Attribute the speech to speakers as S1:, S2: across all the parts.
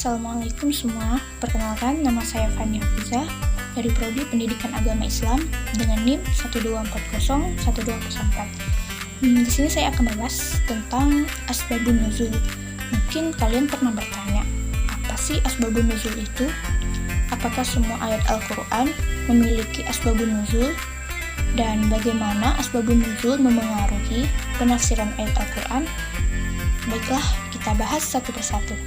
S1: Assalamualaikum semua, perkenalkan nama saya Fania Fiza dari Prodi Pendidikan Agama Islam dengan NIM 1240124. Di sini saya akan membahas tentang asbabun nuzul. Mungkin kalian pernah bertanya, apa sih asbabun nuzul itu? Apakah semua ayat Al-Quran memiliki asbabun nuzul? Dan bagaimana asbabun nuzul memengaruhi penafsiran ayat Al-Quran? Baiklah, kita bahas satu persatu.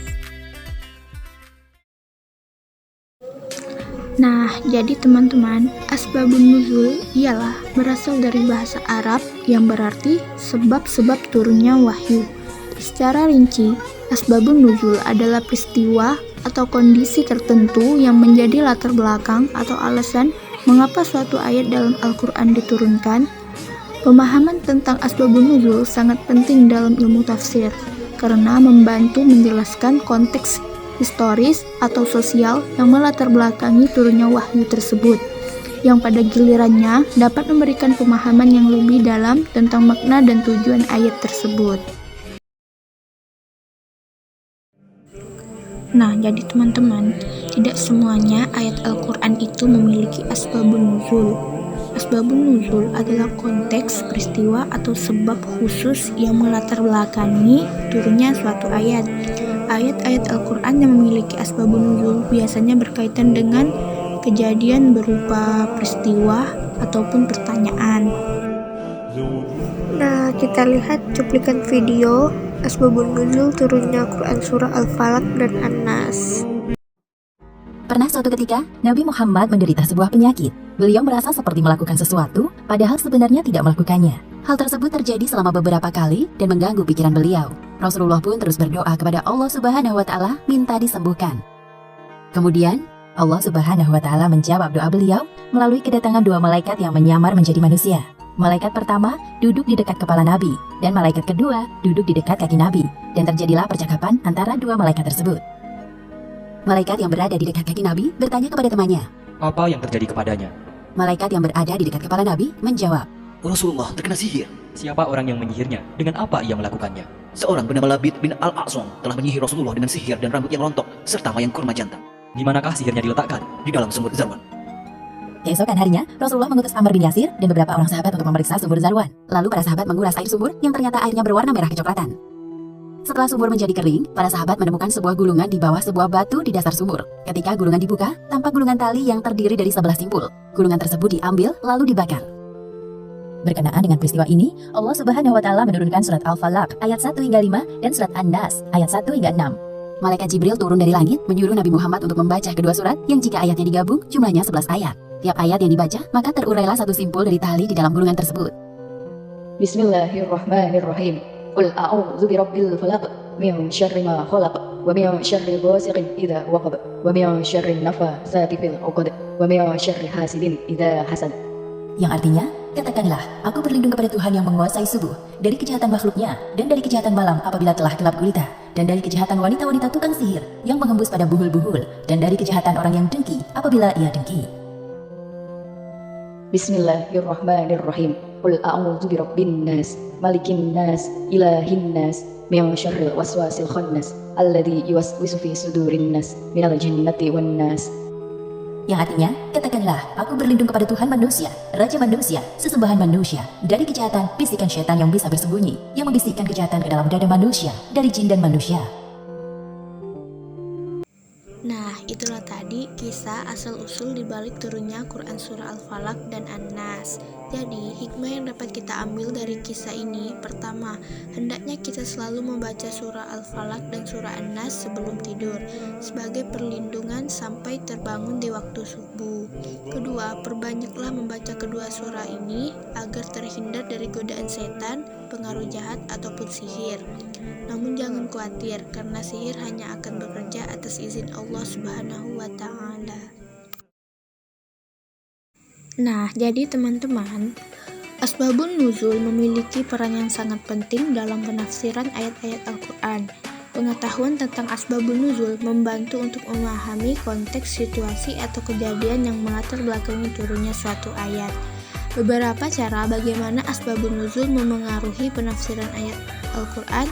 S1: Nah, jadi teman-teman, asbabun nuzul ialah berasal dari bahasa Arab yang berarti sebab-sebab turunnya wahyu. Secara rinci, asbabun nuzul adalah peristiwa atau kondisi tertentu yang menjadi latar belakang atau alasan mengapa suatu ayat dalam Al-Quran diturunkan. Pemahaman tentang asbabun nuzul sangat penting dalam ilmu tafsir karena membantu menjelaskan konteks historis atau sosial yang melatar belakangi turunnya wahyu tersebut, yang pada gilirannya dapat memberikan pemahaman yang lebih dalam tentang makna dan tujuan ayat tersebut. Nah, jadi teman-teman, tidak semuanya ayat Al-Quran itu memiliki asbabun nuzul. Asbabun nuzul adalah konteks, peristiwa, atau sebab khusus yang melatar belakangi turunnya suatu ayat. Ayat-ayat Al-Quran yang memiliki asbabun nuzul biasanya berkaitan dengan kejadian berupa peristiwa ataupun pertanyaan. Nah, kita lihat cuplikan video asbabun nuzul turunnya Quran surah Al-Falaq dan An-Nas.
S2: Pernah suatu ketika, Nabi Muhammad menderita sebuah penyakit. Beliau merasa seperti melakukan sesuatu, padahal sebenarnya tidak melakukannya. Hal tersebut terjadi selama beberapa kali dan mengganggu pikiran beliau. Rasulullah pun terus berdoa kepada Allah Subhanahu wa Ta'ala minta disembuhkan. Kemudian, Allah Subhanahu wa Ta'ala menjawab doa beliau melalui kedatangan dua malaikat yang menyamar menjadi manusia. Malaikat pertama duduk di dekat kepala Nabi, dan malaikat kedua duduk di dekat kaki Nabi, dan terjadilah percakapan antara dua malaikat tersebut. Malaikat yang berada di dekat kaki Nabi bertanya kepada temannya,
S3: "Apa yang terjadi kepadanya?"
S2: Malaikat yang berada di dekat kepala Nabi menjawab,
S4: Rasulullah terkena sihir.
S3: Siapa orang yang menyihirnya? Dengan apa ia melakukannya?
S4: Seorang bernama Labid bin Al-A'sam telah menyihir Rasulullah dengan sihir dan rambut yang rontok serta wayang kurma jantan.
S3: Di manakah sihirnya diletakkan?
S4: Di dalam sumur Zarwan.
S2: Keesokan harinya, Rasulullah mengutus Amr bin Yasir dan beberapa orang sahabat untuk memeriksa sumur Zarwan. Lalu para sahabat menguras air sumur yang ternyata airnya berwarna merah kecoklatan. Setelah sumur menjadi kering, para sahabat menemukan sebuah gulungan di bawah sebuah batu di dasar sumur. Ketika gulungan dibuka, tampak gulungan tali yang terdiri dari 11 simpul. Gulungan tersebut diambil lalu dibakar. Berkenaan dengan peristiwa ini, Allah Subhanahu wa Ta'ala menurunkan surat Al-Falaq ayat 1 hingga 5 dan surat An-Nas ayat 1 hingga 6. Malaikat Jibril turun dari langit menyuruh Nabi Muhammad untuk membaca kedua surat yang jika ayatnya digabung jumlahnya 11 ayat. Tiap ayat yang dibaca, maka terurailah satu simpul dari tali di dalam gulungan tersebut.
S5: Bismillahirrahmanirrahim. Qul a'udzu birabbil falaq min syarri ma khalaq wa min syarri ghasiqin idza waqab wa min syarri nafatsati fil 'uqad wa min syarri hasidin idza hasad.
S2: Yang artinya, katakanlah, aku berlindung kepada Tuhan yang menguasai subuh, dari kejahatan makhluknya, dan dari kejahatan malam apabila telah gelap gulita, dan dari kejahatan wanita-wanita tukang sihir yang menghembus pada buhul-buhul, dan dari kejahatan orang yang dengki apabila ia dengki.
S5: Bismillahirrahmanirrahim. Qul a'udzu birabbin nas, malikin nas, ilahin nas, min syarril waswasil khannas, alladzi yuwaswisu fi sudurin nas, minal jinnati wan nas.
S2: Yang artinya, katakanlah, aku berlindung kepada Tuhan manusia, Raja manusia, sesembahan manusia, dari kejahatan bisikan syaitan yang bisa bersembunyi, yang membisikkan kejahatan ke dalam dada manusia, dari jin dan manusia.
S1: Nah, itulah tadi kisah asal-usul dibalik turunnya Quran surah Al-Falaq dan An-Nas. Jadi, hikmah yang dapat kita ambil dari kisah ini, pertama, hendaknya kita selalu membaca surah Al-Falaq dan surah An-Nas sebelum tidur, sebagai perlindungan sampai terbangun di waktu subuh. Kedua, perbanyaklah membaca kedua surah ini agar terhindar dari godaan setan, pengaruh jahat, ataupun sihir. Namun jangan khawatir, karena sihir hanya akan bekerja atas izin Allah Subhanahu wa Ta'ala. Nah, jadi teman-teman, asbabun nuzul memiliki peran yang sangat penting dalam penafsiran ayat-ayat Al-Quran. Pengetahuan tentang asbabun nuzul membantu untuk memahami konteks situasi atau kejadian yang melatar belakangi turunnya suatu ayat. Beberapa cara bagaimana asbabun nuzul memengaruhi penafsiran ayat Al-Quran.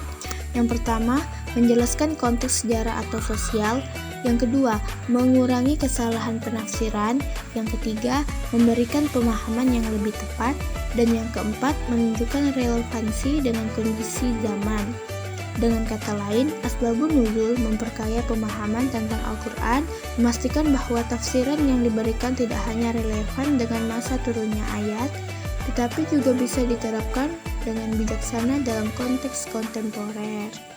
S1: Yang pertama, menjelaskan konteks sejarah atau sosial. Yang kedua, mengurangi kesalahan penafsiran. Yang ketiga, memberikan pemahaman yang lebih tepat. Dan yang keempat, menunjukkan relevansi dengan kondisi zaman. Dengan kata lain, asbabun nuzul memperkaya pemahaman tentang Al-Quran, memastikan bahwa tafsiran yang diberikan tidak hanya relevan dengan masa turunnya ayat, tetapi juga bisa diterapkan dengan bijaksana dalam konteks kontemporer.